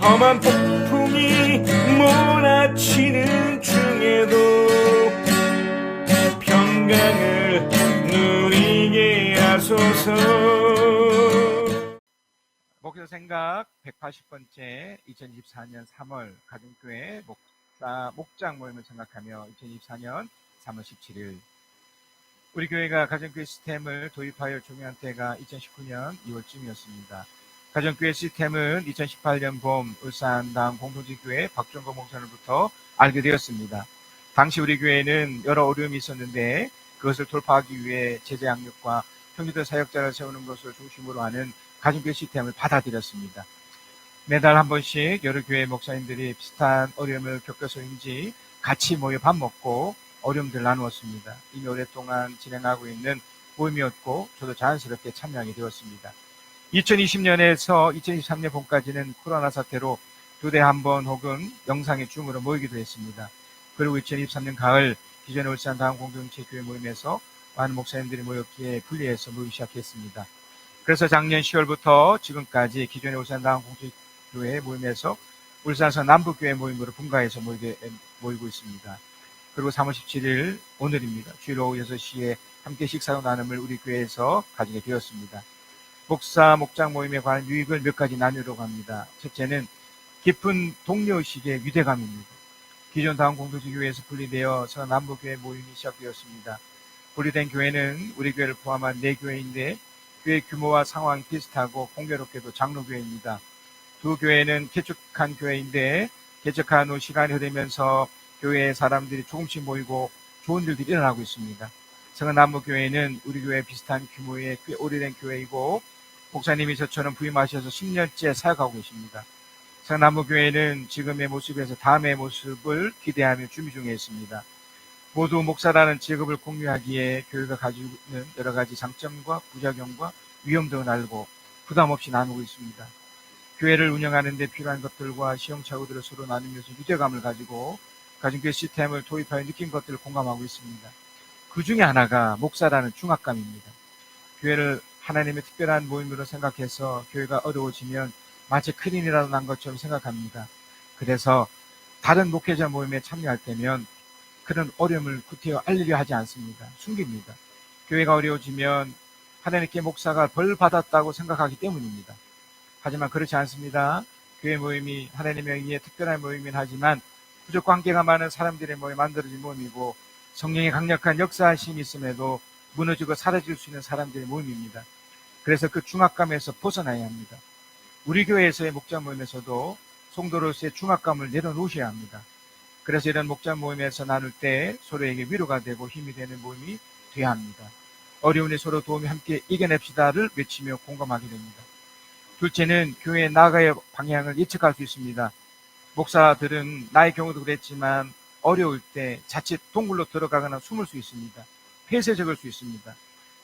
험한 폭풍이 몰아치는 중에도 평강을 누리게 하소서. 목표 생각 180번째 2024년 3월 가정교회 목장 모임을 생각하며 2024년 3월 17일 우리 교회가 가정교회 시스템을 도입하여 종료한 때가 2019년 2월쯤이었습니다. 가정교회 시스템은 2018년 봄 울산당 공동체교회 박종거 목사로부터 알게 되었습니다. 당시 우리 교회는 여러 어려움이 있었는데 그것을 돌파하기 위해 제재 양육과 평균대 사역자를 세우는 것을 중심으로 하는 가정교회 시스템을 받아들였습니다. 매달 한 번씩 여러 교회 목사님들이 비슷한 어려움을 겪어서인지 같이 모여 밥 먹고 어려움들 나누었습니다. 이미 오랫동안 진행하고 있는 모임이었고 저도 자연스럽게 참여하게 되었습니다. 2020년에서 2023년 봄까지는 코로나 사태로 2달에 한 번 혹은 영상의 줌으로 모이기도 했습니다. 그리고 2023년 가을 기존의 울산 다음 공동체 교회 모임에서 많은 목사님들이 모였기에 분리해서 모이기 시작했습니다. 그래서 작년 10월부터 지금까지 기존의 울산 다음 공동체 교회 모임에서 울산서 남부교회 모임으로 분가해서 모이고 있습니다. 그리고 3월 17일 오늘입니다. 주일 오후 6시에 함께 식사로 나눔을 우리 교회에서 가지게 되었습니다. 목장 모임에 관한 유익을 몇 가지 나누려고 합니다. 첫째는 깊은 동료의식의 유대감입니다. 기존 다음 공동체 교회에서 분리되어 서 남부교회 모임이 시작되었습니다. 분리된 교회는 우리 교회를 포함한 4교회인데 교회 규모와 상황이 비슷하고 공교롭게도 장로교회입니다. 두 교회는 개척한 교회인데 개척한 후 시간이 흐르면서 교회에 사람들이 조금씩 모이고 좋은 일들이 일어나고 있습니다. 성은남부교회는 우리 교회 비슷한 규모의 꽤 오래된 교회이고 목사님이 저처럼 부임하셔서 10년째 사역하고 계십니다. 성은남부교회는 지금의 모습에서 다음의 모습을 기대하며 준비 중에 있습니다. 모두 목사라는 직업을 공유하기에 교회가 가지고 있는 여러 가지 장점과 부작용과 위험 등을 알고 부담 없이 나누고 있습니다. 교회를 운영하는 데 필요한 것들과 시행착오들을 서로 나누면서 유대감을 가지고 가정교회 시스템을 도입하여 느낀 것들을 공감하고 있습니다. 그 중에 하나가 목사라는 중압감입니다. 교회를 하나님의 특별한 모임으로 생각해서 교회가 어려워지면 마치 큰일이라도 난 것처럼 생각합니다. 그래서 다른 목회자 모임에 참여할 때면 그런 어려움을 구태여 알리려 하지 않습니다. 숨깁니다. 교회가 어려워지면 하나님께 목사가 벌 받았다고 생각하기 때문입니다. 하지만 그렇지 않습니다. 교회 모임이 하나님에 의해 특별한 모임이긴 하지만 부족 관계가 많은 사람들의 모임이 만들어진 모임이고 성령의 강력한 역사하심이 있음에도 무너지고 사라질 수 있는 사람들의 모임입니다. 그래서 그 중압감에서 벗어나야 합니다. 우리 교회에서의 목자 모임에서도 성도로서의 중압감을 내려놓으셔야 합니다. 그래서 이런 목자 모임에서 나눌 때 서로에게 위로가 되고 힘이 되는 모임이 되어야 합니다. 어려운에 서로 도움이 함께 이겨냅시다를 외치며 공감하게 됩니다. 둘째는 교회의 나아가의 방향을 예측할 수 있습니다. 목사들은 나의 경우도 그랬지만 어려울 때 자칫 동굴로 들어가거나 숨을 수 있습니다. 폐쇄적일 수 있습니다.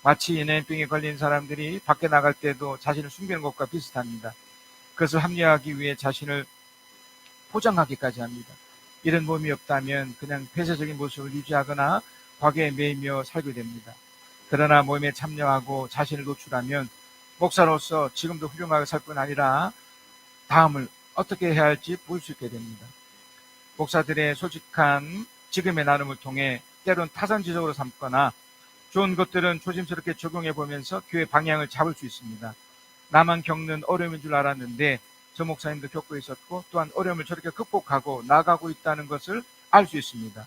마치 연예인병에 걸린 사람들이 밖에 나갈 때도 자신을 숨기는 것과 비슷합니다. 그것을 합리화하기 위해 자신을 포장하기까지 합니다. 이런 모임이 없다면 그냥 폐쇄적인 모습을 유지하거나 과거에 매이며 살게 됩니다. 그러나 모임에 참여하고 자신을 노출하면 목사로서 지금도 훌륭하게 살 뿐 아니라 다음을 어떻게 해야 할지 보일 수 있게 됩니다. 목사들의 솔직한 지금의 나눔을 통해 때론 타산지적으로 삼거나 좋은 것들은 조심스럽게 적용해 보면서 교회 방향을 잡을 수 있습니다. 나만 겪는 어려움인 줄 알았는데 저 목사님도 겪고 있었고 또한 어려움을 저렇게 극복하고 나아가고 있다는 것을 알 수 있습니다.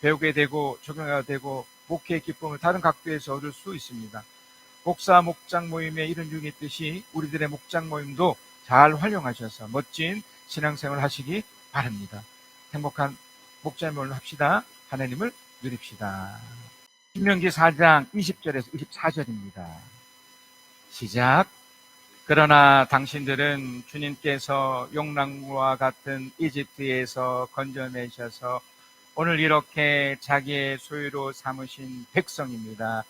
배우게 되고 적용하게 되고 목회의 기쁨을 다른 각도에서 얻을 수 있습니다. 목사 목장 모임에 이런 유익이 있듯이 우리들의 목장 모임도 잘 활용하셔서 멋진 신앙생활을 하시기 바랍니다. 행복한 목장 모임을 합시다. 하나님을 누립시다. 신명기 4장 20절에서 24절입니다. 시작. 그러나 당신들은 주님께서 용랑과 같은 이집트에서 건져내셔서 오늘 이렇게 자기의 소유로 삼으신 백성입니다.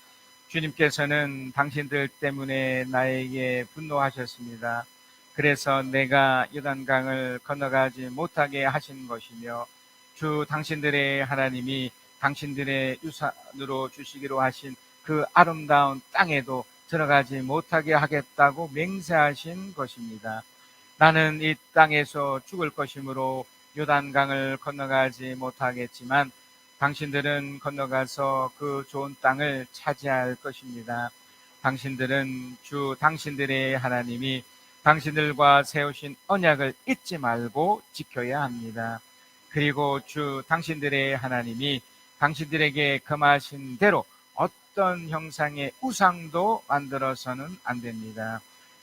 주님께서는 당신들 때문에 나에게 분노하셨습니다. 그래서 내가 요단강을 건너가지 못하게 하신 것이며 주 당신들의 하나님이 당신들의 유산으로 주시기로 하신 그 아름다운 땅에도 들어가지 못하게 하겠다고 맹세하신 것입니다. 나는 이 땅에서 죽을 것이므로 요단강을 건너가지 못하겠지만 당신들은 건너가서 그 좋은 땅을 차지할 것입니다. 당신들은 주 당신들의 하나님이 당신들과 세우신 언약을 잊지 말고 지켜야 합니다. 그리고 주 당신들의 하나님이 당신들에게 금하신 대로 어떤 형상의 우상도 만들어서는 안 됩니다.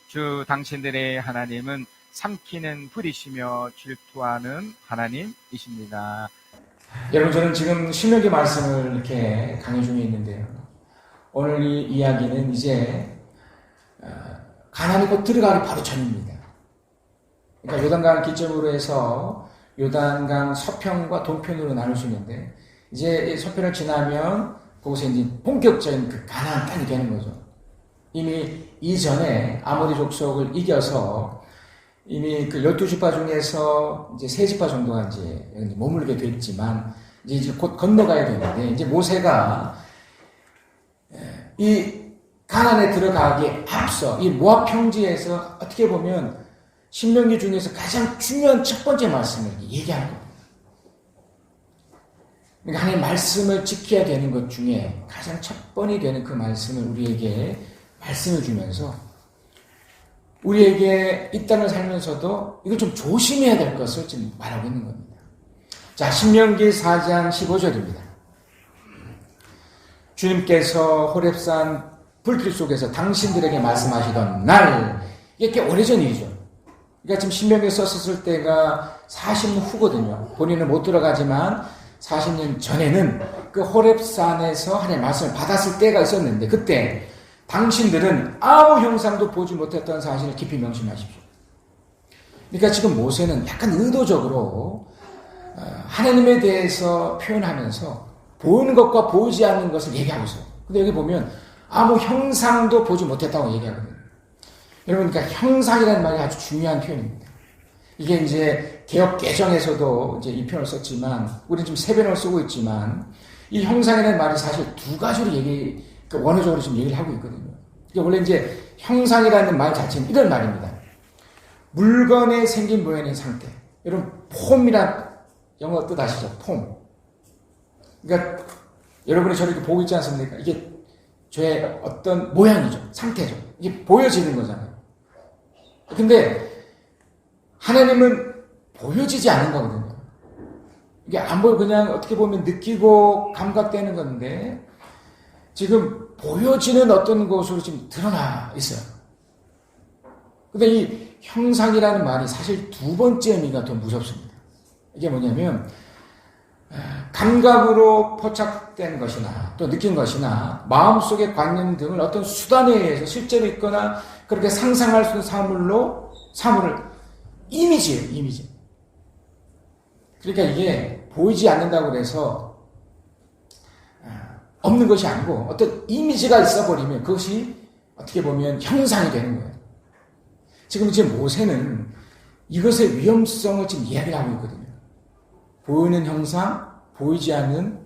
주 당신들의 하나님은 삼키는 불이시며 질투하는 하나님이십니다. 여러분, 저는 지금 신명기 말씀을 이렇게 강의 중에 있는데요. 오늘 이 이야기는 이제 가나안에 곧 들어가기 바로 전입니다. 그러니까 요단강을 기점으로 해서 요단강 서편과 동편으로 나눌 수 있는데, 이제 서편을 지나면 거기서 이제 본격적인 그 가나안 땅이 되는 거죠. 이미 이전에 아모리 족속을 이겨서 이미 그 12지파 중에서 이제 3지파 정도가 이제 머물게 됐지만, 이제 곧 건너가야 되는데, 이제 모세가 이 가나안에 들어가기에 앞서 이 모압 평지에서 어떻게 보면 신명기 중에서 가장 중요한 첫 번째 말씀을 얘기하는 겁니다. 그러니까 하나님의 말씀을 지켜야 되는 것 중에 가장 첫 번이 되는 그 말씀을 우리에게 말씀을 주면서 우리에게 이 땅을 살면서도 이걸 좀 조심해야 될 것을 지금 말하고 있는 겁니다. 자, 신명기 4장 15절입니다. 주님께서 호렙산 불길 속에서 당신들에게 말씀하시던 날, 이게 꽤 오래전 일이죠. 그러니까 지금 신명기에 썼을 때가 40년 후거든요. 본인은 못 들어가지만 40년 전에는 그 호렙산에서 하나님의 말씀을 받았을 때가 있었는데, 그때 당신들은 아무 형상도 보지 못했던 사실을 깊이 명심하십시오. 그러니까 지금 모세는 약간 의도적으로 하나님에 대해서 표현하면서 보이는 것과 보이지 않는 것을 얘기하고 있어요. 근데 여기 보면 아무 형상도 보지 못했다고 얘기하거든요. 여러분, 그러니까 형상이라는 말이 아주 중요한 표현입니다. 이게 이제 개역 개정에서도 이제 이 표현을 썼지만, 우리는 지금 3번을 쓰고 있지만, 이 형상이라는 말이 사실 2가지로 원어적으로 지금 얘기를 하고 있거든요. 그러니까 원래 이제 형상이라는 말 자체는 이런 말입니다. 물건의 생긴 모양인 상태. 여러분, 폼이란 영어 뜻 아시죠? 폼. 그러니까 여러분이 저를 이렇게 보고 있지 않습니까? 이게 저의 어떤 모양이죠. 상태죠. 이게 보여지는 거잖아요. 근데 하나님은 보여지지 않은 거거든요. 이게 안 보여, 그냥 어떻게 보면 느끼고 감각되는 건데, 지금 보여지는 어떤 것으로 지금 드러나 있어요. 근데 이 형상이라는 말이 사실 2번째 의미가 더 무섭습니다. 이게 뭐냐면, 감각으로 포착된 것이나 또 느낀 것이나 마음속의 관념 등을 어떤 수단에 의해서 실제로 있거나 그렇게 상상할 수 있는 사물을 이미지예요, 이미지. 그러니까 이게 보이지 않는다고 해서 없는 것이 아니고 어떤 이미지가 있어버리면 그것이 어떻게 보면 형상이 되는 거예요. 지금 모세는 이것의 위험성을 지금 이야기를 하고 있거든요. 보이는 형상, 보이지 않는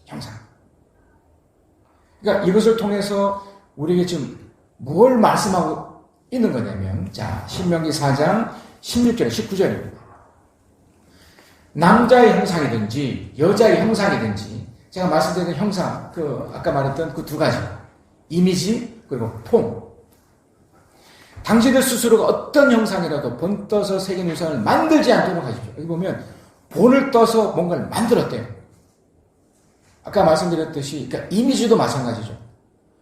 형상. 그러니까 이것을 통해서 우리에게 지금 뭘 말씀하고 있는 거냐면, 자, 신명기 4장 16절, 19절입니다. 남자의 형상이든지 여자의 형상이든지, 제가 말씀드린 형상, 아까 말했던 그 2가지, 이미지 그리고 폼. 당신들 스스로가 어떤 형상이라도 본 떠서 새긴 우상을 만들지 않도록 하십시오. 여기 보면 본을 떠서 뭔가를 만들었대요. 아까 말씀드렸듯이, 그러니까 이미지도 마찬가지죠.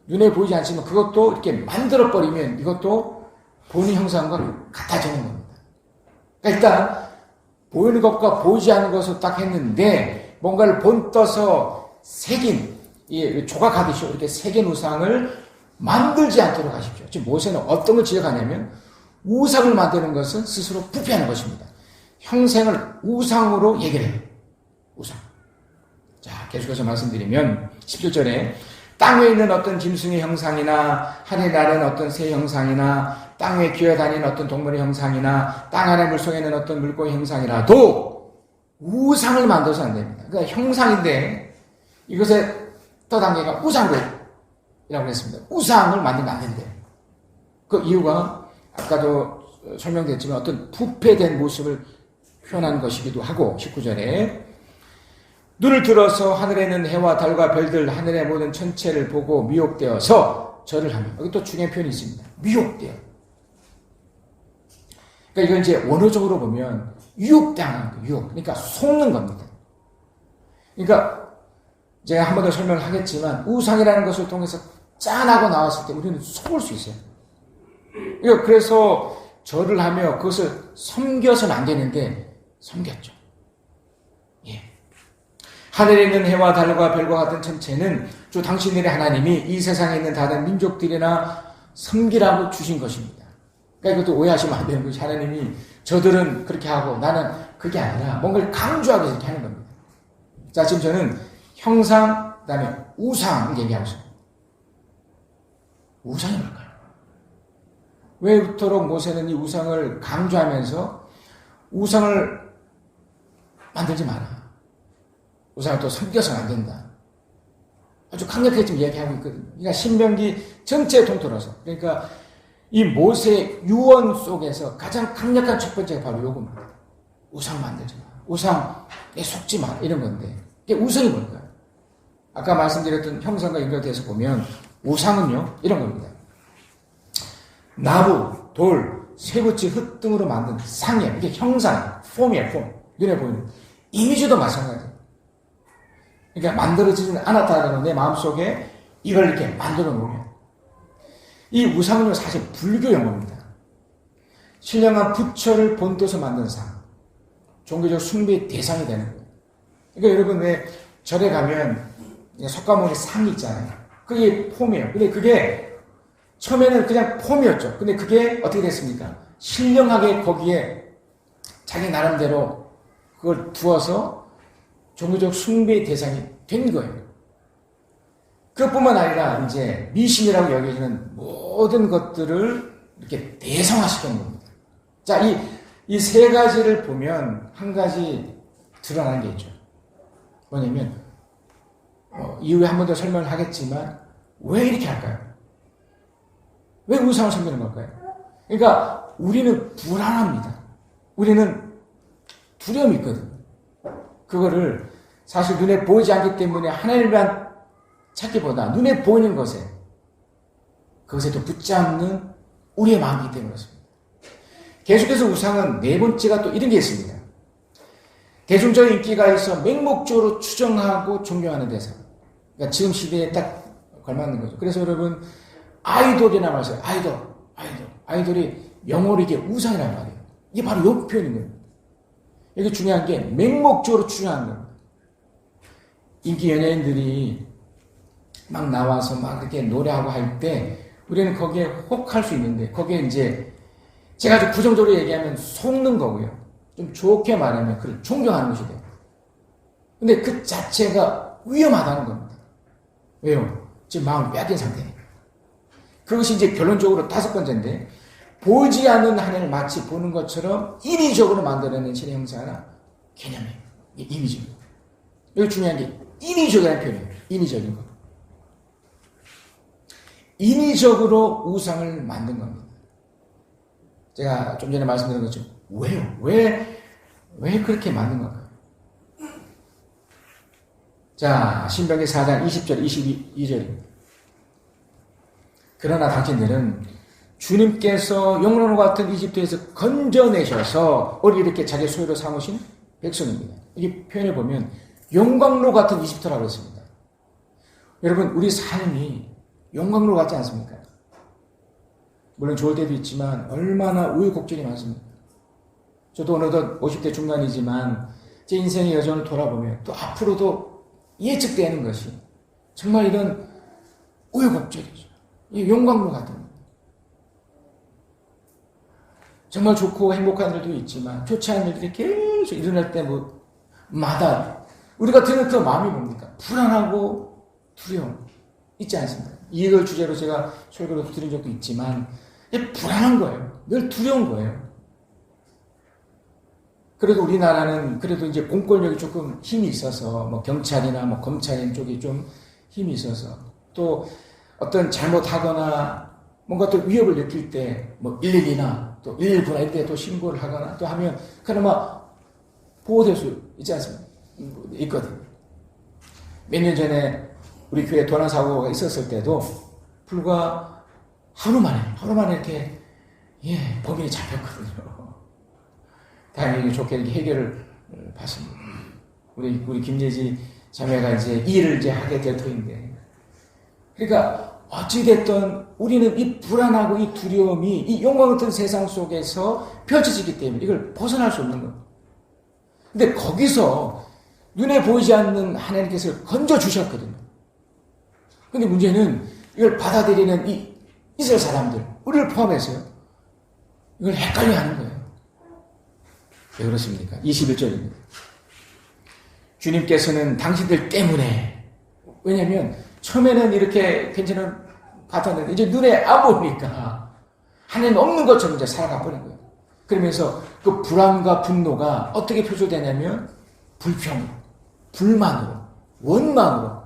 눈에 보이지 않지만 그것도 이렇게 만들어버리면 이것도 본의 형상과 같아지는 겁니다. 그러니까 일단 보이는 것과 보이지 않는 것을 딱 했는데, 뭔가를 본 떠서 새긴, 조각하듯이 이렇게 새긴 우상을 만들지 않도록 하십시오. 지금 모세는 어떤 걸 지적하냐면, 우상을 만드는 것은 스스로 부패하는 것입니다. 형상을 우상으로 얘기를 해요. 우상. 자, 계속해서 말씀드리면 17절에 땅 위에 있는 어떤 짐승의 형상이나 하늘에 나는 어떤 새 형상이나 땅 위에 기어다니는 어떤 동물의 형상이나 땅 안의 물속에 있는 어떤 물고기 형상이라도 우상을 만들어서 안 됩니다. 그러니까 형상인데 이것의 떠단계가 우상이라고 했습니다. 우상을 만들면 안 된대요. 그 이유가 아까도 설명됐지만 어떤 부패된 모습을 표현한 것이기도 하고 19절에 눈을 들어서 하늘에 있는 해와 달과 별들 하늘의 모든 천체를 보고 미혹되어서 절을 하며 여기 또 중요한 표현이 있습니다. 미혹되어. 그러니까 이건 이제 원어적으로 보면 유혹당하는 거예요. 유혹. 그러니까 속는 겁니다. 그러니까 제가 한 번 더 설명을 하겠지만 우상이라는 것을 통해서 짠하고 나왔을 때 우리는 속을 수 있어요. 그래서 절을 하며 그것을 섬겨서는 안 되는데 섬겼죠. 예. 하늘에 있는 해와 달과 별과 같은 천체는 주 당신들의 하나님이 이 세상에 있는 다른 민족들이나 섬기라고 주신 것입니다. 그러니까 이것도 오해하시면 안 되는 것이 하나님이 저들은 그렇게 하고 나는 그게 아니라 뭔가를 강조하기 위해서 이렇게 하는 겁니다. 자, 지금 저는 형상, 그 다음에 우상 얘기하고 있습니다. 우상이 뭘까요? 왜 그토록 모세는 이 우상을 강조하면서 우상을 만들지 마라. 우상을 또 섬겨서는 안 된다. 아주 강력하게 지금 얘기하고 있거든요. 그러니까 신명기 전체에 통틀어서. 그러니까 이 모세의 유언 속에서 가장 강력한 첫 번째가 바로 요겁니다. 우상 만들지 마. 우상에 속지 마. 이런 건데. 이게 우상이 뭘까요? 아까 말씀드렸던 형상과 연결돼서 보면 우상은요, 이런 겁니다. 나무, 돌, 쇠붙이, 흙 등으로 만든 상이에요. 이게 형상, 폼이에요, 폼. 눈에 보이는. 이미지도 마찬가지예요. 그러니까 만들어지지는 않았다는 내 마음속에 이걸 이렇게 만들어 놓으면. 이 우상은요, 사실 불교 용어입니다. 신령한 부처를 본떠서 만든 상. 종교적 숭배의 대상이 되는 거예요. 그러니까 여러분 왜 절에 가면 석가모니 상이 있잖아요. 그게 폼이에요. 근데 그게 처음에는 그냥 폼이었죠. 근데 그게 어떻게 됐습니까? 신령하게 거기에 자기 나름대로 그걸 두어서 종교적 숭배의 대상이 된 거예요. 그것뿐만 아니라 이제 미신이라고 여겨지는 모든 것들을 이렇게 대성화시키는 겁니다. 자, 이 세 가지를 보면 한 가지 드러나는 게 있죠. 뭐냐면 이후에 한 번 더 설명을 하겠지만 왜 이렇게 할까요? 왜 우상을 섬기는 걸까요? 그러니까 우리는 불안합니다. 우리는 두려움이 있거든요. 그거를 사실 눈에 보이지 않기 때문에 하나님만 찾기보다 눈에 보이는 것에 그것에 또 붙잡는 우리의 마음이기 때문에 그렇습니다. 계속해서 우상은 네 번째가 또 이런 게 있습니다. 대중적인 인기가 있어 맹목적으로 추정하고 존경하는 대상. 그러니까 지금 시대에 딱 걸맞는 거죠. 그래서 여러분 아이돌이나 말해서 아이돌이 영어로 이게 우상이란 말이에요. 이게 바로 이 표현인 거예요. 이게 중요한 게 맹목적으로 추정하는 겁니다. 인기 연예인들이 막 나와서 막 그렇게 노래하고 할 때 우리는 거기에 혹할 수 있는데 거기에 이제 제가 아주 부정적으로 얘기하면 속는 거고요. 좀 좋게 말하면 그걸 존경하는 것이 돼요. 근데 그 자체가 위험하다는 겁니다. 왜요? 지금 마음을 빼앗긴 상태니까. 그것이 이제 결론적으로 다섯 번째인데 보이지 않는 하나님을 마치 보는 것처럼 인위적으로 만들어낸 신의 형상이나 개념이에요. 이게 이미지입니다. 여기 중요한 게 인위적이라는 표현이에요. 인위적인 것. 인위적으로 우상을 만든 겁니다. 제가 좀 전에 말씀드린 것처럼 왜요? 왜 그렇게 만든 걸까요? 자, 신명기 4장 20절, 22절입니다. 그러나 당신들은 주님께서 영광로 같은 이집트에서 건져내셔서 우리 이렇게 자기 소유로 삼으신 백성입니다. 이 표현을 보면 영광로 같은 이집트라고 했습니다. 여러분, 우리 삶이 영광로 같지 않습니까? 물론 좋을 때도 있지만 얼마나 우여곡절이 많습니까? 저도 어느덧 50대 중반이지만 제 인생의 여정을 돌아보면 또 앞으로도 예측되는 것이 정말 이런 우여곡절이죠. 이 영광로 같은 겁니다. 정말 좋고 행복한 일도 있지만 좋지 않은 일들이 계속 일어날 때마다 우리가 드는 그 마음이 뭡니까? 불안하고 두려움 있지 않습니까? 이걸 주제로 제가 설교를 드린 적도 있지만 불안한 거예요. 늘 두려운 거예요. 그래도 우리나라는 그래도 이제 공권력이 조금 힘이 있어서 뭐 경찰이나 뭐 검찰인 쪽이 좀 힘이 있어서 또 어떤 잘못하거나 뭔가 또 위협을 느낄 때 뭐 112나 또 119나 이때 또 신고를 하거나 또 하면 그나마 보호될 수 있지 않습니까? 있거든. 몇 년 전에 우리 교회 도난 사고가 있었을 때도 불과 하루 만에 이렇게 범인이 잡혔거든요. 다행히 좋게 이렇게 해결을 봤습니다. 우리 김예지 자매가 이제 일을 이제 하게 될 터인데, 그러니까 어찌됐든 우리는 이 불안하고 이 두려움이 이 영광 같은 세상 속에서 펼쳐지기 때문에 이걸 벗어날 수 없는 거예요. 근데 거기서 눈에 보이지 않는 하나님께서 건져 주셨거든요. 근데 문제는 이걸 받아들이는 이 이스라엘 사람들, 우리를 포함해서요, 이걸 헷갈려 하는 거예요. 왜 그렇습니까? 21절입니다. 주님께서는 당신들 때문에, 왜냐면 처음에는 이렇게 괜찮은 같았는데 이제 눈에 안 보니까 하나님 없는 것처럼 이제 살아가 버린 거예요. 그러면서 그 불안과 분노가 어떻게 표출되냐면 불평으로, 불만으로, 원망으로,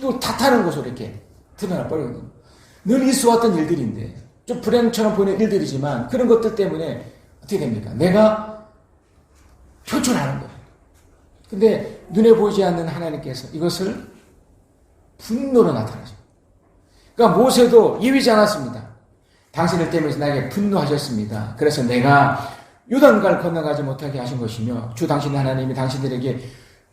또 탓하는 것으로 이렇게 드러나 버리거든요. 늘 있어왔던 일들인데 좀 불행처럼 보이는 일들이지만 그런 것들 때문에 어떻게 됩니까? 내가 표출하는 거예요. 근데 눈에 보이지 않는 하나님께서 이것을 분노로 나타나죠. 그러니까 모세도 예위지 않았습니다. 당신들 때문에 나에게 분노하셨습니다. 그래서 내가 요단강을 건너가지 못하게 하신 것이며 주 당신 하나님이 당신들에게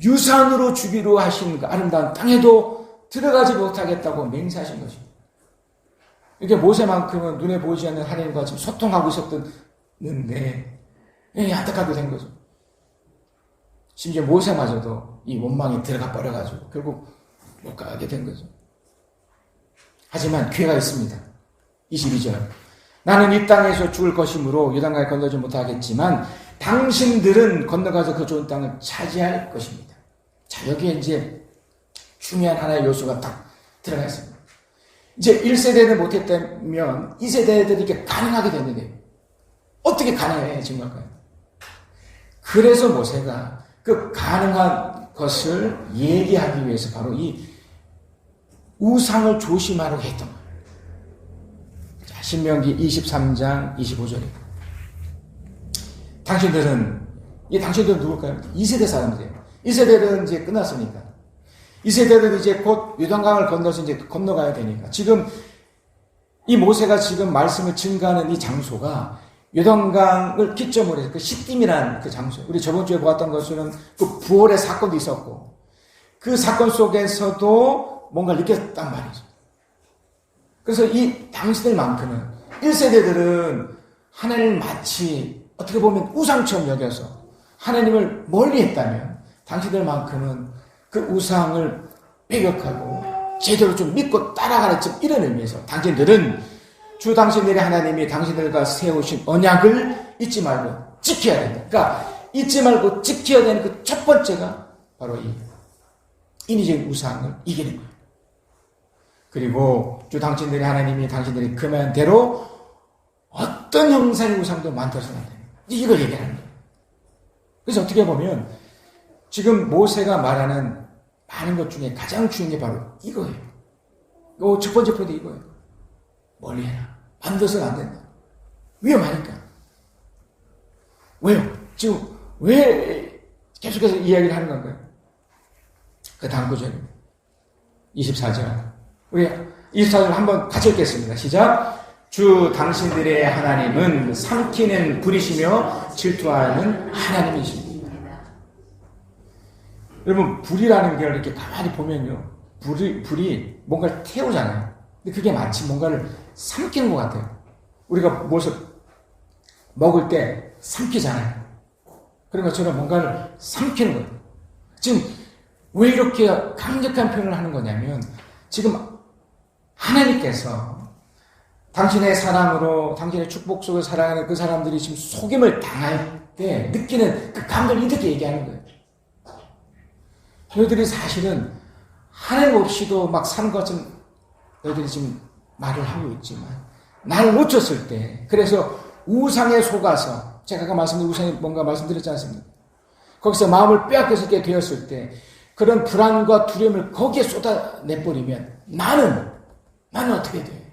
유산으로 주기로 하신 그 아름다운 땅에도 들어가지 못하겠다고 맹세하신 것입니다. 이렇게 모세만큼은 눈에 보이지 않는 하나님과 지금 소통하고 있었는데 안타깝게 된 거죠. 심지어 모세마저도 이 원망에 들어가 버려가지고 결국 못 가게 된 거죠. 하지만 기회가 있습니다. 22절. 나는 이 땅에서 죽을 것이므로 요단강에 건너지 못하겠지만 당신들은 건너가서 그 좋은 땅을 차지할 것입니다. 자, 여기에 이제 중요한 하나의 요소가 딱 들어가 있습니다. 이제 1세대는 못했다면 2세대들이 이게 가능하게 됐는데 어떻게 가능해진 걸까요? 그래서 모세가 그 가능한 것을 얘기하기 위해서 바로 이 우상을 조심하라고 했던 거예요. 자, 신명기 23장 25절입니다. 당신들은 누굴까요? 2세대 사람들이에요. 1세대는 이제 끝났으니까. 2세대는 이제 곧 요단강을 건너서 이제 건너가야 되니까. 지금 이 모세가 지금 말씀을 증가하는 이 장소가 요단강을 기점으로 해서 그 시딤이라는 그 장소. 우리 저번 주에 보았던 것은 그 부활의 사건도 있었고 그 사건 속에서도 뭔가를 느꼈단 말이죠. 그래서 이 당시들만큼은 1세대들은 하나님을 마치 어떻게 보면 우상처럼 여겨서 하나님을 멀리 했다면 당시들만큼은 그 우상을 배격하고 제대로 좀 믿고 따라가는 좀 이런 의미에서 당신들은 주 당신들의 하나님이 당신들과 세우신 언약을 잊지 말고 지켜야 된다. 그러니까 잊지 말고 지켜야 되는 그 첫 번째가 바로 이 인위적인 우상을 이기는 거예요. 그리고 주 당신들의 하나님이 당신들이 금한 대로 어떤 형상의 우상도 만들어서는 안 됩니다. 이걸 얘기하는 거예요. 그래서 어떻게 보면 지금 모세가 말하는 많은 것 중에 가장 중요한 게 바로 이거예요. 이 첫 번째 포인트 이거예요. 멀리 해라. 만들어서는 안 된다. 위험하니까. 왜요? 지금 왜 계속해서 이야기를 하는 건가요? 그 다음 구절입니다. 24절. 우리 24절 한번 같이 읽겠습니다. 시작. 주 당신들의 하나님은 삼키는 불이시며 질투하는 하나님이십니다. 여러분, 불이라는 게 이렇게 가만히 보면요. 불이 뭔가를 태우잖아요. 근데 그게 마치 뭔가를 삼키는 것 같아요. 우리가 무엇을 먹을 때 삼키잖아요. 그런 것처럼 뭔가를 삼키는 거예요. 지금 왜 이렇게 강력한 표현을 하는 거냐면 지금 하나님께서 당신의 사랑으로 당신의 축복 속에 살아가는 그 사람들이 지금 속임을 당할 때 느끼는 그 감정을 이렇게 얘기하는 거예요. 너희들이 사실은 하나님 없이도 막 사는 것처럼 너희들이 지금 말을 하고 있지만 나를 놓쳤을 때 그래서 우상에 속아서 제가 아까 말씀드린 우상이 뭔가 말씀드렸지 않습니까? 거기서 마음을 빼앗겨서 되었을 때 그런 불안과 두려움을 거기에 쏟아내버리면 나는 어떻게 돼?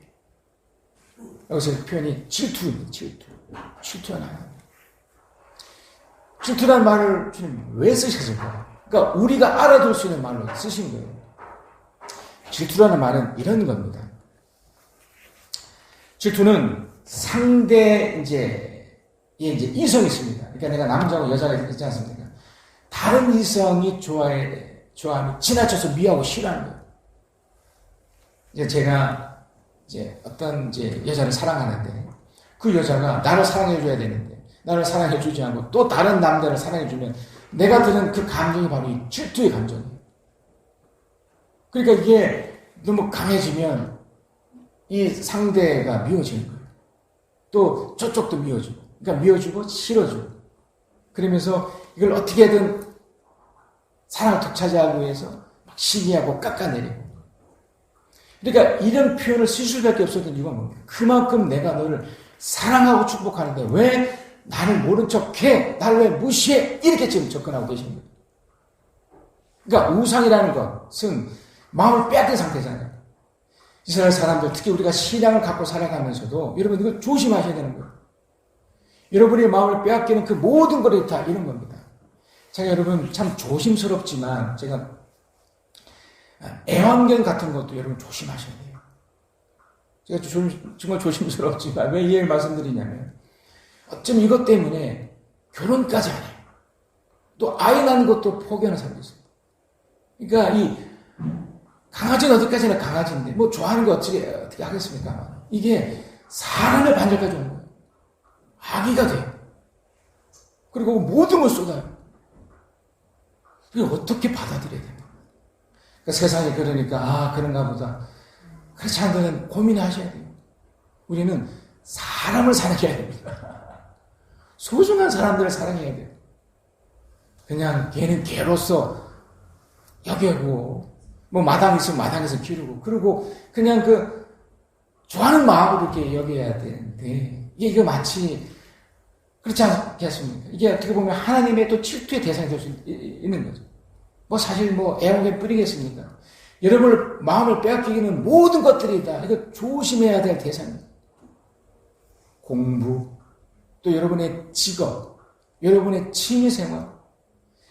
여기서 표현이 질투입니다. 질투. 질투하는 하나님. 질투라는 말을 주님 왜 쓰셨을까요? 그러니까 우리가 알아둘 수 있는 말로 쓰신 거예요. 질투라는 말은 이런 겁니다. 질투는 상대 이제 이성이 있습니다. 그러니까 내가 남자고 여자가 있지 않습니까? 다른 이성이 좋아하면 지나쳐서 미워하고 싫어하는 거예요. 이제 제가 어떤 여자를 사랑하는데 그 여자가 나를 사랑해줘야 되는데 나를 사랑해주지 않고 또 다른 남자를 사랑해주면 내가 드는 그 감정이 바로 이 질투의 감정이에요. 그러니까 이게 너무 강해지면 이 상대가 미워지는 거예요. 또 저쪽도 미워지고, 그러니까 미워지고 싫어지고. 그러면서 이걸 어떻게든 사랑을 되찾아하기 위해서 막 시기하고 깎아내리고. 그러니까 이런 표현을 쓸 수밖에 없었던 이유가 뭡니까? 그만큼 내가 너를 사랑하고 축복하는데 왜 나를 모른 척해? 나를 왜 무시해? 이렇게 지금 접근하고 계신 거예요. 그러니까 우상이라는 것은 마음을 빼앗긴 상태잖아요. 이스라엘 사람들, 특히 우리가 신앙을 갖고 살아가면서도 여러분 이걸 조심하셔야 되는 거예요. 여러분의 마음을 빼앗기는 그 모든 것이 다 이런 겁니다. 제가 여러분 참 조심스럽지만 제가 애완견 같은 것도 여러분 조심하셔야 돼요. 제가 정말 조심스럽지만 왜 이 얘기를 말씀드리냐면 어쩌면 이것 때문에 결혼까지 안 해요. 또 아이 낳는 것도 포기하는 사람도 있어요. 그러니까 이 강아지는 어디까지나 강아지인데 뭐 좋아하는 거 어떻게 하겠습니까? 이게 사람의 반절까지 오는 거예요. 아기가 돼요. 그리고 모든 걸 쏟아요. 그게 어떻게 받아들여야 됩니까? 그러니까 세상이 그러니까 그런가 보다. 그렇지 않으면 고민하셔야 돼요. 우리는 사람을 사랑해야 됩니다. 소중한 사람들을 사랑해야 돼요. 그냥 걔는 걔로서 여기고 뭐 마당 있으면 마당에서 기르고 그리고 그냥 그 좋아하는 마음으로 이렇게 여겨야 되는데 이게 마치 그렇지 않겠습니까? 이게 어떻게 보면 하나님의 또 질투의 대상이 될 수 있는 거죠. 뭐 사실 뭐 애용에 뿌리겠습니까? 여러분을 마음을 빼앗기는 모든 것들이 다 이거 조심해야 될 대상입니다. 공부, 또 여러분의 직업, 여러분의 취미생활,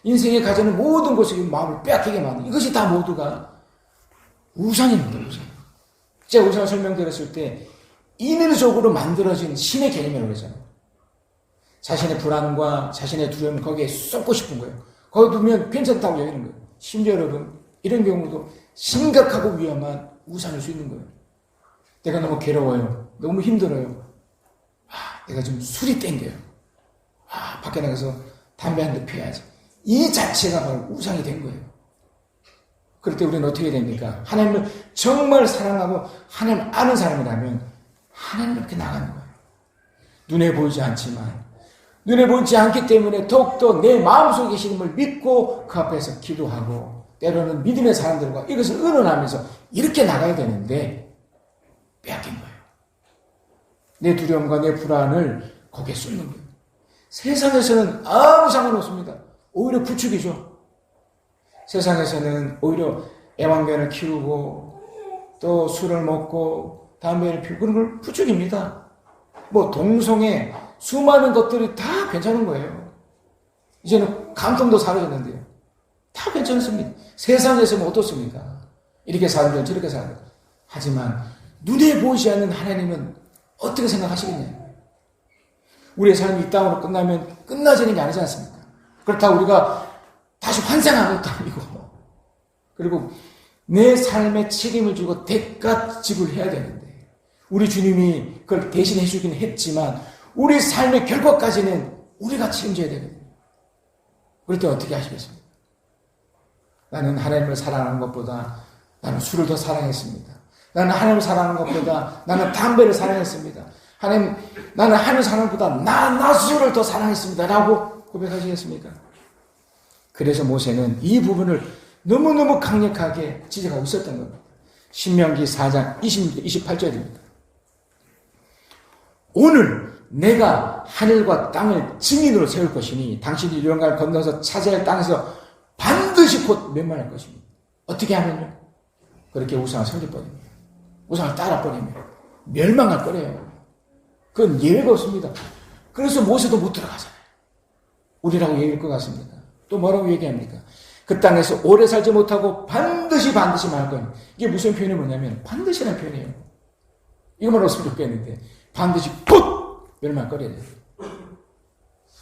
인생에 가지는 모든 것이 마음을 빼앗기게 만드는 이것이 다 모두가 우상입니다. 우상. 제가 우상을 설명드렸을 때 인위적으로 만들어진 신의 개념이라고 그러잖아요. 자신의 불안과 자신의 두려움을 거기에 쏟고 싶은 거예요. 거기 두면 괜찮다고 여기는 거예요. 심지어 여러분 이런 경우도 심각하고 위험한 우상일 수 있는 거예요. 내가 너무 괴로워요. 너무 힘들어요. 내가 좀 술이 땡겨요. 밖에 나가서 담배 한 대 피워야지. 이 자체가 바로 우상이 된 거예요. 그럴 때 우리는 어떻게 됩니까? 하나님을 정말 사랑하고 하나님을 아는 사람이라면 하나님을 이렇게 나가는 거예요. 눈에 보이지 않지만 눈에 보이지 않기 때문에 더욱더 내 마음속에 계시는 걸 믿고 그 앞에서 기도하고 때로는 믿음의 사람들과 이것을 의논하면서 이렇게 나가야 되는데 빼앗긴 거예요. 내 두려움과 내 불안을 거기에 쏟는 거예요. 세상에서는 아무 상관없습니다. 오히려 부축이죠. 세상에서는 오히려 애완견을 키우고 또 술을 먹고 담배를 피우고 그런 걸 부축입니다. 뭐 동성애 수많은 것들이 다 괜찮은 거예요. 이제는 감동도 사라졌는데요. 다 괜찮습니다. 세상에서는 어떻습니까? 이렇게 살면 저렇게 살면. 하지만 눈에 보이지 않는 하나님은 어떻게 생각하시겠냐? 우리의 삶이 이 땅으로 끝나면 끝나지는 게 아니지 않습니까? 그렇다고 우리가 다시 환생하는 것도 아니고 그리고 내 삶에 책임을 지고 대가 지불해야 되는데 우리 주님이 그걸 대신해 주기는 했지만 우리 삶의 결과까지는 우리가 책임져야 되거든요. 그럴 때 어떻게 하시겠습니까? 나는 하나님을 사랑하는 것보다 나는 술을 더 사랑했습니다. 나는 하나님을 사랑하는 것보다 나는 담배를 사랑했습니다. 나는 하나님을 사랑하는 것보다 나 스스로를 더 사랑했습니다. 라고 고백하시겠습니까? 그래서 모세는 이 부분을 너무너무 강력하게 지적하고 있었던 겁니다. 신명기 4장 28절입니다. 오늘 내가 하늘과 땅을 증인으로 세울 것이니 당신이 요단강을 건너서 차지할 할 땅에서 반드시 곧 멸망할 것입니다. 어떻게 하면요? 그렇게 우상을 섬겨버립니다. 우상을 따라버리면 멸망할 거래요. 그건 예외가 없습니다. 그래서 모세도 못 들어가잖아요. 우리라고 얘기할 것 같습니다. 또 뭐라고 얘기합니까? 그 땅에서 오래 살지 못하고 반드시 말 거예요. 이게 무슨 표현이 뭐냐면 반드시라는 표현이에요. 이것만 없으면 좋겠는데 반드시 곧 멸망거려야 돼요.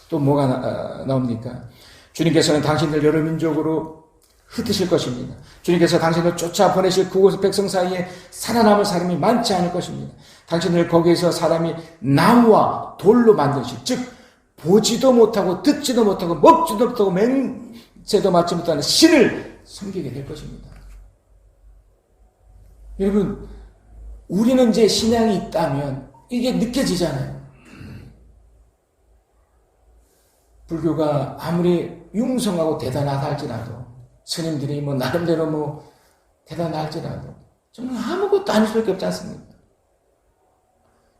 또 뭐가 나옵니까? 주님께서는 당신들 여러 민족으로 흩으실 것입니다. 주님께서 당신을 쫓아 보내실 그곳 백성 사이에 살아남을 사람이 많지 않을 것입니다. 당신들 거기에서 사람이 나무와 돌로 만드실, 즉 보지도 못하고 듣지도 못하고 먹지도 못하고 맹세도 맞지 못하는 신을 섬기게 될 것입니다. 여러분, 우리는 이제 신앙이 있다면 이게 느껴지잖아요. 불교가 아무리 융성하고 대단하다 할지라도, 스님들이 뭐 나름대로 뭐 대단하다 할지라도 정말 아무것도 아닐 수밖에 없지 않습니까?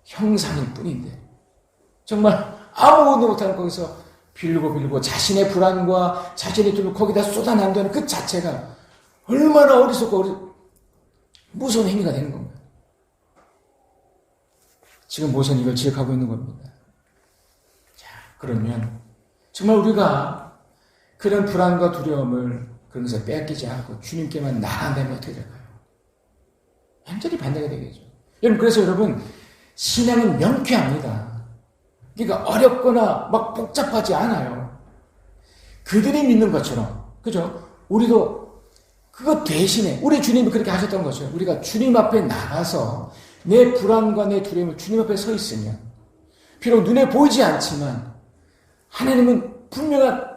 형상일 뿐인데 정말 아무것도 못하는 거기서 빌고 자신의 불안과 자신의 둘을 거기다 쏟아낸다는 그 자체가 얼마나 어리석고 무서운 행위가 되는 겁니다. 지금 모세는 이걸 지적하고 있는 겁니다. 자, 그러면 정말 우리가 그런 불안과 두려움을 그런 것을 뺏기지 않고 주님께만 나간다면 어떻게 될까요? 완전히 반대가 되겠죠. 여러분, 그래서 여러분, 신앙은 명쾌합니다. 그러니까 어렵거나 막 복잡하지 않아요. 그들이 믿는 것처럼, 그죠? 우리도 그것 대신에, 우리 주님이 그렇게 하셨던 것처럼 우리가 주님 앞에 나가서 내 불안과 내 두려움을 주님 앞에 서 있으면, 비록 눈에 보이지 않지만 하나님은 분명한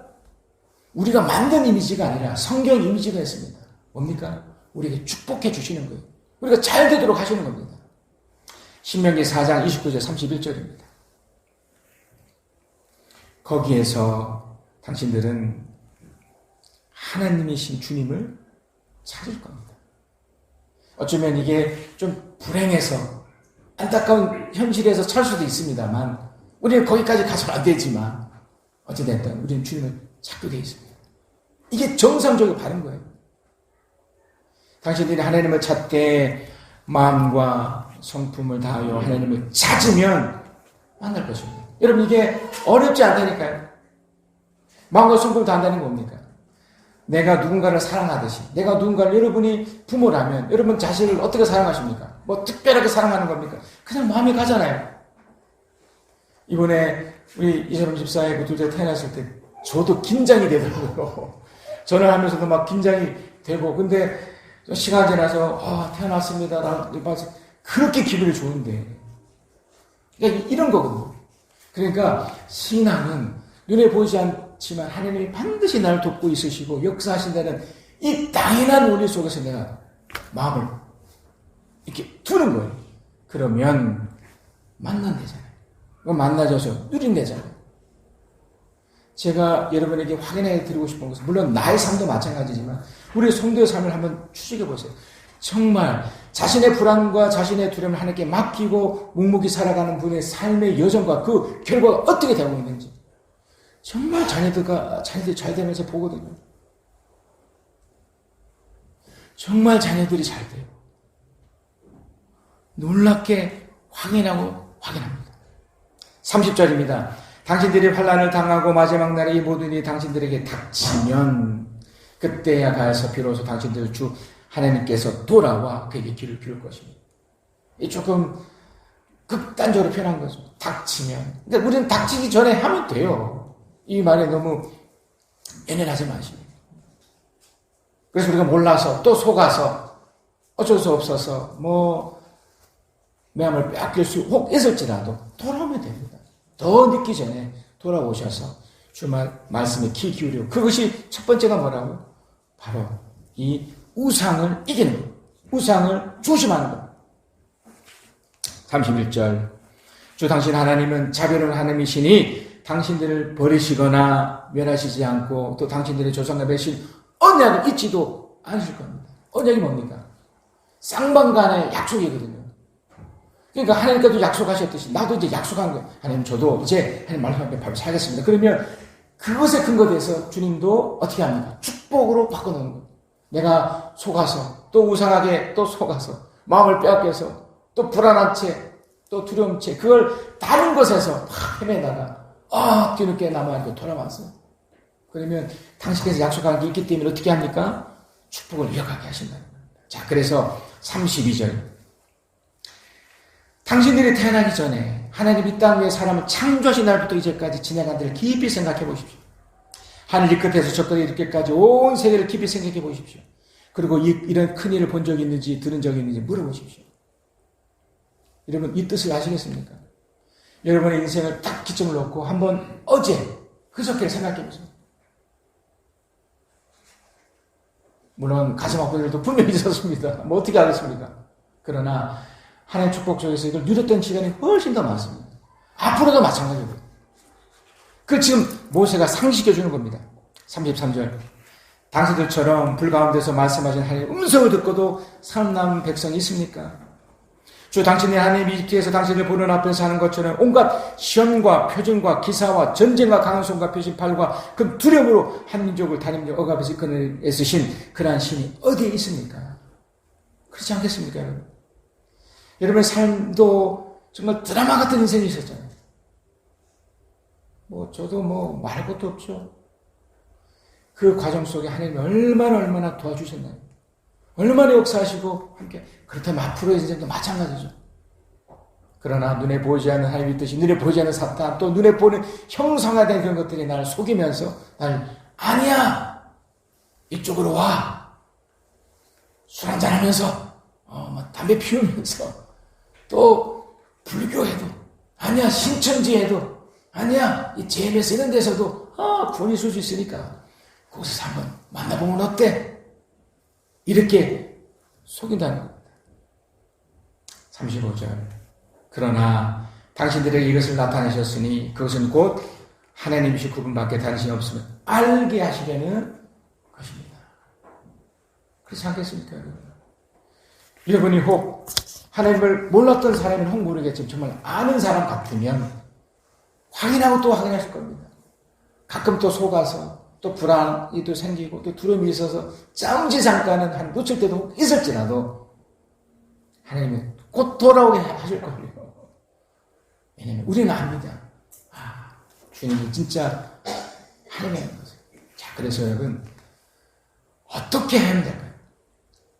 우리가 만든 이미지가 아니라 성경 이미지가 있습니다. 뭡니까? 우리에게 축복해 주시는 거예요. 우리가 잘 되도록 하시는 겁니다. 신명기 4장 29절 31절입니다. 거기에서 당신들은 하나님이신 주님을 찾을 겁니다. 어쩌면 이게 좀 불행해서 안타까운 현실에서 찰 수도 있습니다만 우리는 거기까지 가서는 안 되지만 어찌됐든 우리는 주님을 찾게 되어 있습니다. 이게 정상적으로 바른 거예요. 당신들이 하나님을 찾되 마음과 성품을 다하여 하나님을 찾으면 만날 것입니다. 여러분, 이게 어렵지 않다니까요. 마음과 성품을 다한다는 게 뭡니까? 내가 누군가를 사랑하듯이, 내가 누군가를, 여러분이 부모라면 여러분 자식을 어떻게 사랑하십니까? 뭐 특별하게 사랑하는 겁니까? 그냥 마음이 가잖아요. 이번에 우리 이철원 집사의 그 둘째 태어났을 때 저도 긴장이 되더라고요. 전화하면서도 막 긴장이 되고, 근데 시간 지나서 태어났습니다. 그렇게 기분이 좋은데, 그러니까 이런 거거든요. 그러니까 신앙은 눈에 보이지 않지만 하나님이 반드시 나를 돕고 있으시고 역사하신다는 이 당연한 원리 속에서 내가 마음을 이렇게 두는 거예요. 그러면 만난대잖아요. 만나져서 누린대잖아요. 제가 여러분에게 확인해 드리고 싶은 것은, 물론 나의 삶도 마찬가지지만 우리 성도의 삶을 한번 추적해 보세요. 정말 자신의 불안과 자신의 두려움을 하나님께 맡기고 묵묵히 살아가는 분의 삶의 여정과 그 결과가 어떻게 되고 있는지 정말 자녀들이 잘 되면서 보거든요. 정말 자녀들이 잘 돼요. 놀랍게 확인합니다. 30절입니다. 당신들이 환난을 당하고 마지막 날에 이 모든 일이 당신들에게 닥치면 그때야 가서 비로소 당신들 주 하나님께서 돌아와 그에게 길을 비울 것입니다. 이 조금 극단적으로 표현한 거죠. 닥치면. 근데 우리는 닥치기 전에 하면 돼요. 이 말에 너무 연연하지 마시고. 그래서 우리가 몰라서 또 속아서 어쩔 수 없어서 마음을 빼앗길 수 혹 있을지라도 돌아오면 됩니다. 더 늦기 전에 돌아오셔서 주말 말씀에 귀 기울이고, 그것이 첫 번째가 뭐라고요? 바로 이 우상을 이기는 것, 우상을 조심하는 것. 31절, 주 당신 하나님은 자비로운 하나님이시니 당신들을 버리시거나 멸하시지 않고 또 당신들의 조상과 맺으신 언약을 잊지도 않으실 겁니다. 언약이 뭡니까? 쌍방간의 약속이거든요. 그러니까 하나님께도 약속하셨듯이 나도 이제 약속한 거예요. 하나님, 저도 이제 하나님 말씀 앞에 바로 살겠습니다. 그러면 그것에 근거돼서 주님도 어떻게 합니까? 축복으로 바꿔놓는 거예요. 내가 속아서 또 우상하게 또 속아서 마음을 빼앗겨서 또 불안한 채 또 두려움체, 그걸 다른 곳에서 막 헤매다가 뒤늦게 남아있고 돌아왔어. 그러면 당신께서 약속한 게 있기 때문에 어떻게 합니까? 축복을 이어가게 하신다는 겁니다. 자, 그래서 32절. 당신들이 태어나기 전에 하나님 이 땅 위에 사람을 창조하신 날부터 이제까지 지나간 데를 깊이 생각해 보십시오. 하늘 이 끝에서 저 끝에 이렇게까지 온 세계를 깊이 생각해 보십시오. 그리고 이런 큰 일을 본 적이 있는지 들은 적이 있는지 물어보십시오. 여러분, 이 뜻을 아시겠습니까? 여러분의 인생을 딱 기점을 놓고 한번 그저께 생각해 보세요. 물론 가슴 아픈 일도 분명히 있었습니다. 뭐 어떻게 하겠습니까? 그러나 하나님의 축복 속에서 이걸 누렸던 시간이 훨씬 더 많습니다. 앞으로도 마찬가지고요. 그 지금 모세가 상식해주는 겁니다. 33절. 당신들처럼 불 가운데서 말씀하신 하나님의 음성을 듣고도 살아남은 백성이 있습니까? 주 당신의 하나님 이집트에서 당신을 보는 앞에서 하는 것처럼 온갖 시험과 표징과 기사와 전쟁과 강한 손과 표심팔과 그 두려움으로 한 민족을 다른 민족 억압에서 이끌어 애쓰신 그러한 신이 어디에 있습니까? 그렇지 않겠습니까, 여러분? 여러분의 삶도 정말 드라마 같은 인생이 있었잖아요. 저도 말할 것도 없죠. 그 과정 속에 하나님이 얼마나 도와주셨나요? 얼마나 역사하시고 함께. 그렇다면 앞으로의 인생도 마찬가지죠. 그러나 눈에 보이지 않는 하나님의 뜻이, 눈에 보이지 않는 사탄, 또 눈에 보는 형상화된 그런 것들이 나를 속이면서 아니야! 이쪽으로 와! 술 한잔하면서 담배 피우면서 또 불교해도 아니야, 신천지해도 아니야, 이 JMS 이런 데서도 구원이 있을 수 있으니까 거기서 한번 만나보면 어때? 이렇게 속인다는 겁니다. 35절. 그러나 당신들에게 이것을 나타내셨으니 그것은 곧 하나님이시 구분밖에 다른 신이 없으면 알게 하시려는 것입니다. 그렇지 않겠습니까, 여러분? 여러분이 혹 하나님을 몰랐던 사람은 혹 모르겠지만 정말 아는 사람 같으면 확인하고 또 확인하실 겁니다. 가끔 또 속아서 또 불안이 또 생기고 또 두려움이 있어서 잠시 잠깐은 한 놓칠 때도 있을지라도 하나님이 곧 돌아오게 하실 거예요. 왜냐하면 우리는 압니다. 주님이 진짜 하나님이라는 것을. 자, 그래서 여러분 어떻게 하면 될까요?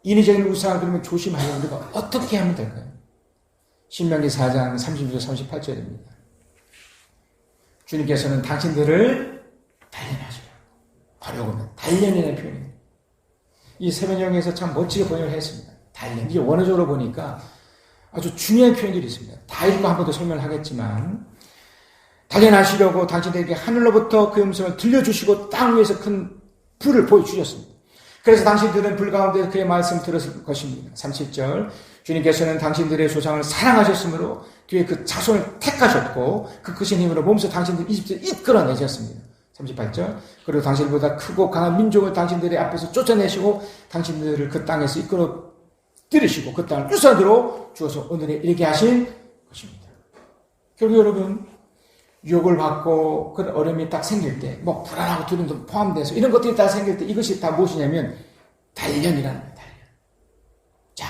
인위적인 우상을 그러면 조심하여 우리가 어떻게 하면 될까요? 신명기 4장 36절 38절입니다. 주님께서는 당신들을 단련하시라. 어려우면 단련이라는 표현입니다. 이 세번역에서 참 멋지게 번역을 했습니다. 단련. 이게 원어적으로 보니까 아주 중요한 표현들이 있습니다. 다 읽고 한 번 더 설명을 하겠지만 단련하시려고 당신들에게 하늘로부터 그 음성을 들려주시고 땅 위에서 큰 불을 보여주셨습니다. 그래서 당신들은 불 가운데 그의 말씀을 들었을 것입니다. 37절. 주님께서는 당신들의 조상을 사랑하셨으므로 뒤에 그 자손을 택하셨고 그 크신 힘으로 몸소 당신들 이집트에 이끌어내셨습니다. 38절. 그리고 당신보다 크고 강한 민족을 당신들의 앞에서 쫓아내시고 당신들을 그 땅에서 이끌어 들이시고 그 땅을 유산으로 주어서 오늘에 이르게 하신 것입니다. 결국 여러분 유혹을 받고 그런 어려움이 딱 생길 때 불안하고 두려움도 포함돼서 이런 것들이 다 생길 때 이것이 다 무엇이냐면 단련이라는 거예요. 단련. 자,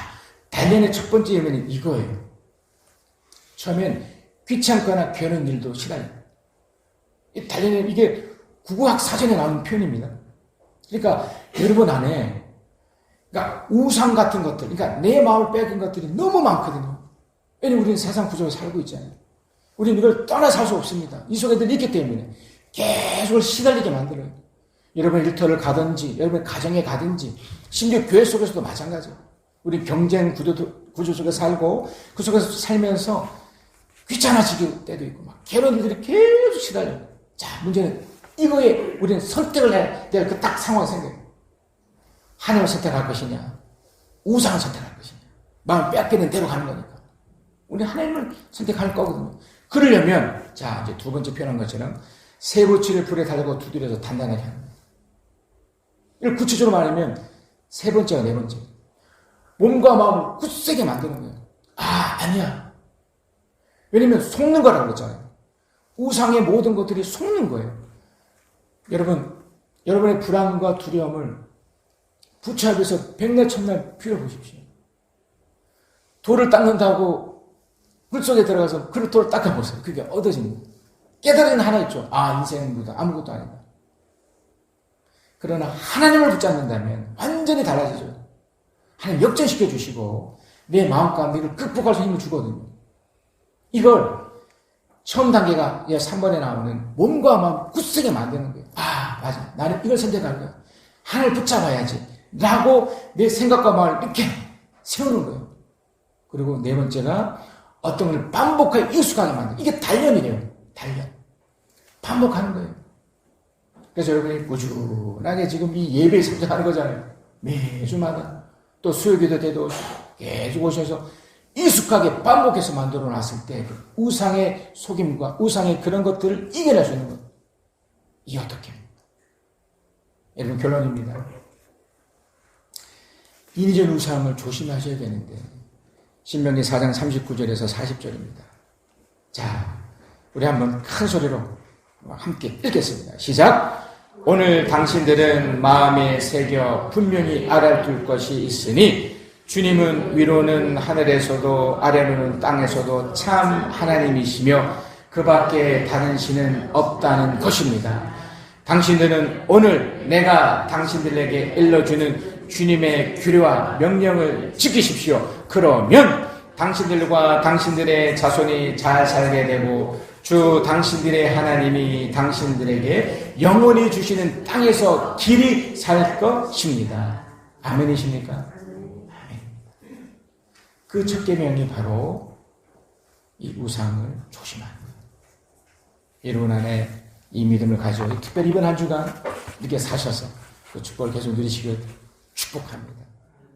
단련의 첫 번째 의미는 이거예요. 처음엔 귀찮거나 괴로운 일도 시달립니다. 이 단련은 이게 국어학 사전에 나오는 표현입니다. 그러니까 여러분 안에 그러니까 우상 같은 것들, 그러니까 내 마음을 빼앗긴 것들이 너무 많거든요. 왜냐면 우리는 세상 구조에 살고 있잖아요. 우리는 이걸 떠나 살 수 없습니다. 이 속에 있기 때문에 계속 시달리게 만들어요. 여러분 일터를 가든지, 여러분 가정에 가든지, 심지어 교회 속에서도 마찬가지예요. 우리 경쟁 구조 속에 살고 그 속에서 살면서 귀찮아지길 때도 있고 막 괴로운 일들이 계속 시달려요. 자, 문제는 이거에 우리는 선택을 해야 될 그 딱 상황이 생겨요. 하나님을 선택할 것이냐, 우상을 선택할 것이냐. 마음을 빼앗기는 대로 가는 거니까. 우리 하나님을 선택할 거거든요. 그러려면, 자, 이제 두 번째 표현한 것처럼 세 부치를 불에 달고 두드려서 단단하게 하는 거예요. 이걸 구체적으로 말하면 세 번째와 네 번째. 몸과 마음을 굳세게 만드는 거예요. 아니야. 왜냐면 속는 거라고 그랬잖아요. 우상의 모든 것들이 속는 거예요. 여러분, 여러분의 불안과 두려움을 부처 앞에서 백날 천날 빌어보십시오. 돌을 닦는다고 물 속에 들어가서 그 돌을 닦아보세요. 그게 얻어집니다. 깨달은 하나 있죠. 아, 인생은 아무것도 아니다. 그러나 하나님을 붙잡는다면 완전히 달라지죠. 하나님 역전시켜 주시고 내 마음 가운데 이걸 극복할 수 있는 힘을 주거든요. 이걸 처음 단계가 3번에 나오는 몸과 마음 굳세게 만드는 거예요. 아, 맞아. 나는 이걸 선택할 거야. 하나님을 붙잡아야지. 라고 내 생각과 마음을 이렇게 세우는 거예요. 그리고 네 번째가 어떤 걸 반복하게 익숙하게 만드는 이게 단련이래요. 단련. 반복하는 거예요. 그래서 여러분이 꾸준하게 지금 이 예배에 참석하는 거잖아요. 매주마다. 또 수요기도 때도 계속 오셔서 익숙하게 반복해서 만들어 놨을 때 그 우상의 속임과 우상의 그런 것들을 이겨낼 수 있는 것. 이게 어떻게? 여러분 결론입니다. 인위적 우상을 조심하셔야 되는데 신명기 4장 39절에서 40절입니다. 자, 우리 한번 큰 소리로 함께 읽겠습니다. 시작! 오늘 당신들은 마음에 새겨 분명히 알아둘 것이 있으니 주님은 위로는 하늘에서도 아래로는 땅에서도 참 하나님이시며 그 밖에 다른 신은 없다는 것입니다. 당신들은 오늘 내가 당신들에게 일러주는 주님의 규례와 명령을 지키십시오. 그러면 당신들과 당신들의 자손이 잘 살게 되고 주 당신들의 하나님이 당신들에게 영원히 주시는 땅에서 길이 살 것입니다. 아멘이십니까? 아멘. 그 첫 계명이 바로 이 우상을 조심하는 거예요. 여러분 안에 이 믿음을 가지고 특별히 이번 한 주간 이렇게 사셔서 그 축복을 계속 누리시길 축복합니다.